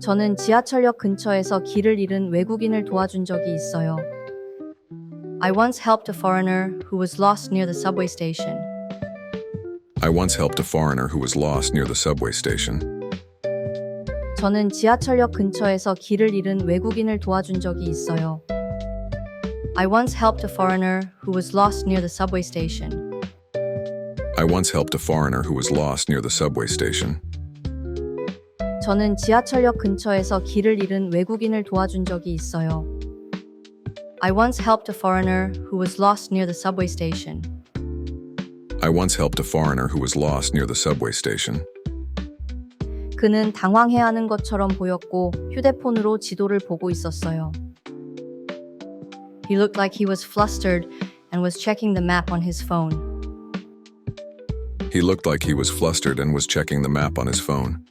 저는 지하철역 근처에서 길을 잃은 외국인을 도와준 적이 있어요. I once helped a foreigner who was lost near the subway station. I once helped a foreigner who was lost near the subway station. 저는 지하철역 근처에서 길을 잃은 외국인을 도와준 적이 있어요. I once helped a foreigner who was lost near the subway station. I once helped a foreigner who was lost near the subway station. 저는 지하철역 근처에서 길을 잃은 외국인을 도와준 적이 있어요. I once helped a foreigner who was lost near the subway station. I once helped a foreigner who was lost near the subway station. 그는 당황해하는 것처럼 보였고 휴대폰으로 지도를 보고 있었어요. He looked like he was flustered and was checking the map on his phone. He looked like he was flustered and was checking the map on his phone.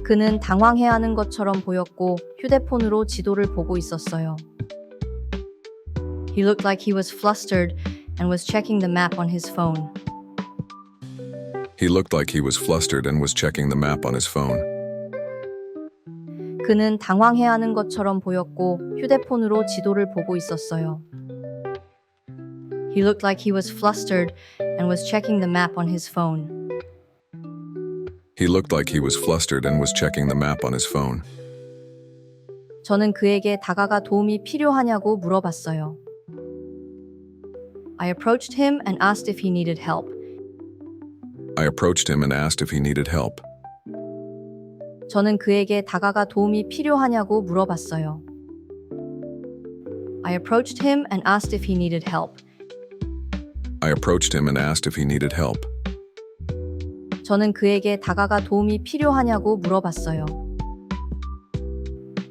그는 당황해하는 것처럼 보였고 휴대폰으로 지도를 보고 있었어요. He looked like he was flustered and was checking the map on his phone. He looked like he was flustered and was checking the map on his phone. 그는 당황해하는 것처럼 보였고 휴대폰으로 지도를 보고 있었어요. He looked like he was flustered and was checking the map on his phone. He looked like he was flustered and was checking the map on his phone. 저는 그에게 다가가 도움이 필요하냐고 물어봤어요. I approached him and asked if he needed help. I approached him and asked if he needed help. 저는 그에게 다가가 도움이 필요하냐고 물어봤어요. I approached him and asked if he needed help. I approached him and asked if he needed help. 저는 그에게 다가가 도움이 필요하냐고 물어봤어요.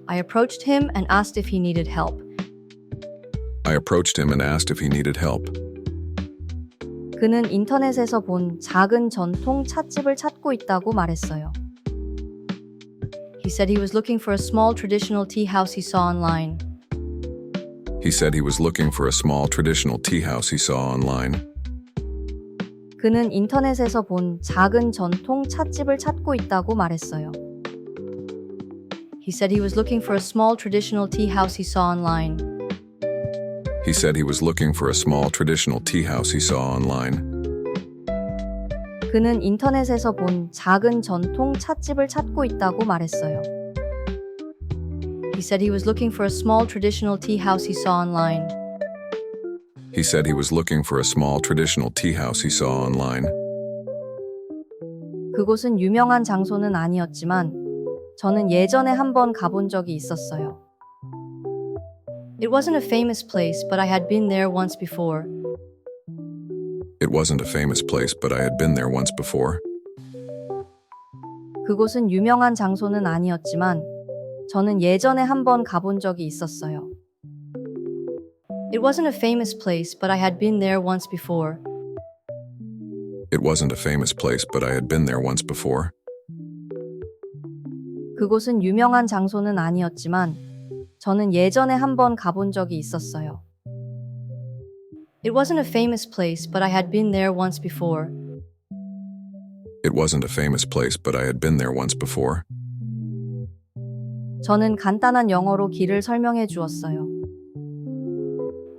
I approached him and asked if he needed help. I approached him and asked if he needed help. 그는 인터넷에서 본 작은 전통 찻집을 찾고 있다고 말했어요. He said he was looking for a small traditional tea house he saw online. He said he was looking for a small traditional tea house he saw online. 그는 인터넷에서 본 작은 전통 찻집을 찾고 있다고 말했어요. He said he was looking for a small traditional tea house he saw online. He said he was looking for a small traditional tea house he saw online. 그는 인터넷에서 본 작은 전통 찻집을 찾고 있다고 말했어요. He said he was looking for a small traditional tea house he saw online. He said he was looking for a small traditional tea house he saw online. 그곳은 유명한 장소는 아니었지만 저는 예전에 한번 가본 적이 있었어요. It wasn't a famous place, but I had been there once before. It wasn't a famous place, but I had been there once before. 그곳은 유명한 장소는 아니었지만 저는 예전에 한번 가본 적이 있었어요. It wasn't a famous place, but I had been there once before. It wasn't a famous place, but I had been there once before. 그곳은 유명한 장소는 아니었지만 저는 예전에 한번 가본 적이 있었어요. It wasn't a famous place, but I had been there once before. It wasn't a famous place, but I had been there once before. 저는 간단한 영어로 길을 설명해 주었어요.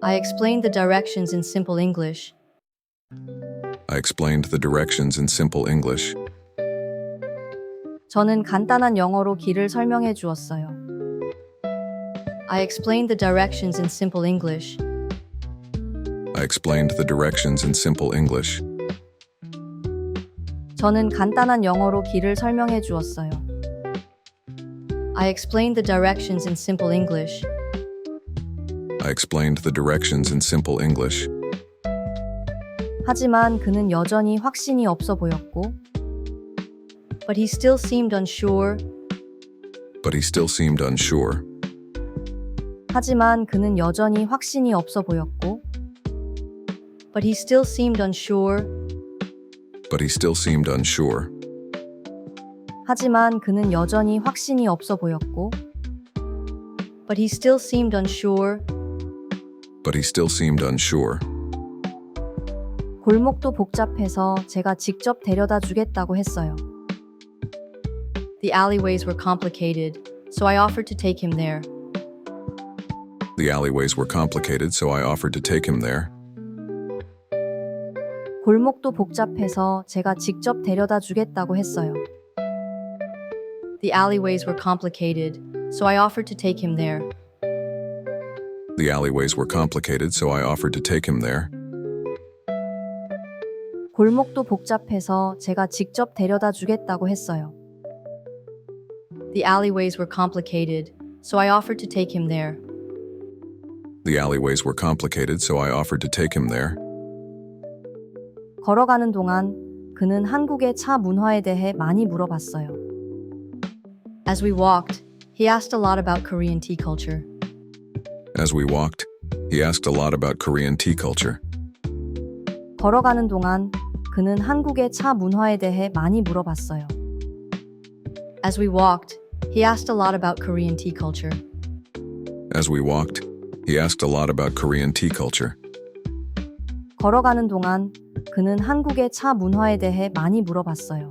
I explained the directions in simple English. I explained the directions in simple English. 저는 간단한 영어로 길을 설명해 주었어요. I explained the directions in simple English. I explained the directions in simple English. 저는 간단한 영어로 길을 설명해 주었어요. I explained the directions in simple English. I explained the directions in simple English. 하지만 그는 여전히 확신이 없어 보였고 But he still seemed unsure. But he still seemed unsure. 하지만 그는 여전히 확신이 없어 보였고 But he still seemed unsure. But he still seemed unsure. 하지만 그는 여전히 확신이 없어 보였고 But he still seemed unsure. But he still seemed unsure. 골목도 복잡해서 제가 직접 데려다 주겠다고 했어요. The alleyways were complicated, so I offered to take him there. The alleyways were complicated, so I offered to take him there. 골목도 복잡해서 제가 직접 데려다 주겠다고 했어요. The alleyways were complicated, so I offered to take him there. The alleyways were complicated, so I offered to take him there. 골목도 복잡해서 제가 직접 데려다 주겠다고 했어요. The alleyways were complicated, so I offered to take him there. The alleyways were complicated, so I offered to take him there. 걸어가는 동안 그는 한국의 차 문화에 대해 많이 물어봤어요. As we walked, he asked a lot about Korean tea culture. As we walked, he asked a lot about Korean tea culture. 걸어가는 동안 그는 한국의 차 문화에 대해 많이 물어봤어요. As we walked, he asked a lot about Korean tea culture. As we walked, he asked a lot about Korean tea culture. 걸어가는 동안 그는 한국의 차 문화에 대해 많이 물어봤어요.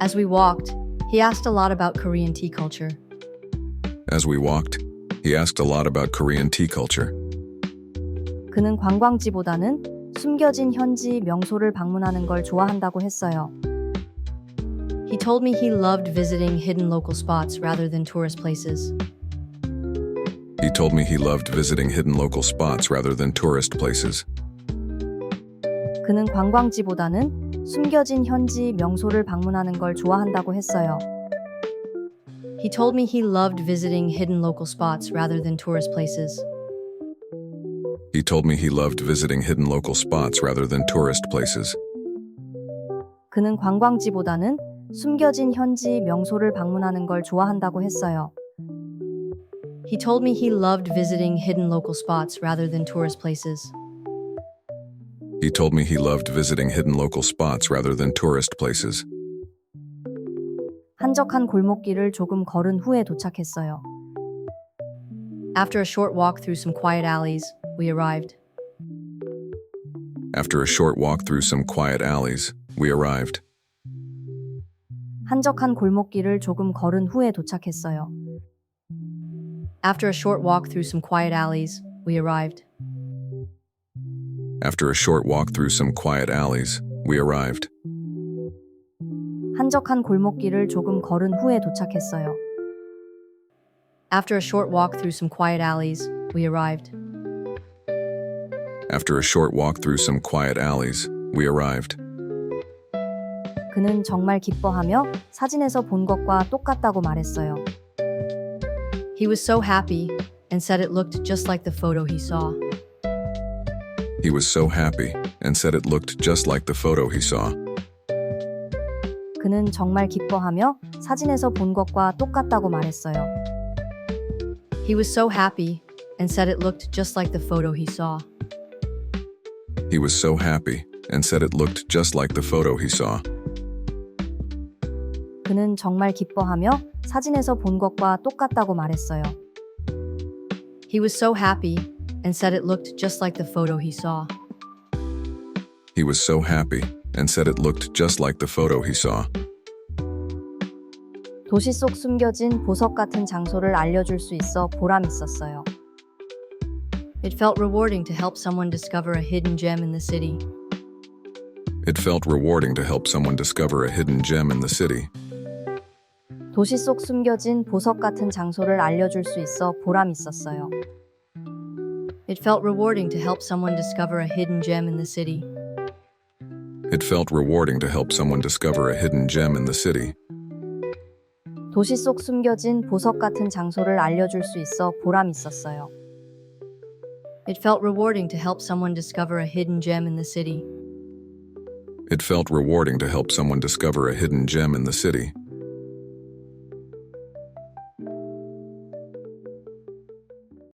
As we walked, he asked a lot about Korean tea culture. As we walked, he asked a lot about Korean tea culture. 그는 관광지보다는 숨겨진 현지 명소를 방문하는 걸 좋아한다고 했어요. He told me he loved visiting hidden local spots rather than tourist places. He told me he loved visiting hidden local spots rather than tourist places. 그는 관광지보다는 숨겨진 현지 명소를 방문하는 걸 좋아한다고 했어요. He told me he loved visiting hidden local spots rather than tourist places. He told me he loved visiting hidden local spots rather than tourist places. 그는 관광지보다는 숨겨진 현지 명소를 방문하는 걸 좋아한다고 했어요. He told me he loved visiting hidden local spots rather than tourist places. He told me he loved visiting hidden local spots rather than tourist places. 한적한 골목길을 조금 걸은 후에 도착했어요. After a short walk through some quiet alleys, we arrived. After a short walk through some quiet alleys, we arrived. 한적한 골목길을 조금 걸은 후에 도착했어요. After a short walk through some quiet alleys, we arrived. After a short walk through some quiet alleys, we arrived. 한적한 골목길을 조금 걸은 후에 도착했어요. After a short walk through some quiet alleys, we arrived. After a short walk through some quiet alleys, we arrived. 그는 정말 기뻐하며 사진에서 본 것과 똑같다고 말했어요. He was so happy and said it looked just like the photo he saw. He was so happy and said it looked just like the photo he saw. 그는 정말 기뻐하며 사진에서 본 것과 똑같다고 말했어요. He was so happy and said it looked just like the photo he saw. He was so happy and said it looked just like the photo he saw. 그는 정말 기뻐하며 사진에서 본 것과 똑같다고 말했어요. He was so happy and said it looked just like the photo he saw. He was so happy and said it looked just like the photo he saw. 도시 속 숨겨진 보석 같은 장소를 알려줄 수 있어 보람 있었어요. It felt rewarding to help someone discover a hidden gem in the city. It felt rewarding to help someone discover a hidden gem in the city. 도시 속 숨겨진 보석 같은 장소를 알려줄 수 있어 보람 있었어요. It felt rewarding to help someone discover a hidden gem in the city. It felt rewarding to help someone discover a hidden gem in the city. 도시 속 숨겨진 보석 같은 장소를 알려줄 수 있어 보람 있었어요. It felt rewarding to help someone discover a hidden gem in the city. It felt rewarding to help someone discover a hidden gem in the city.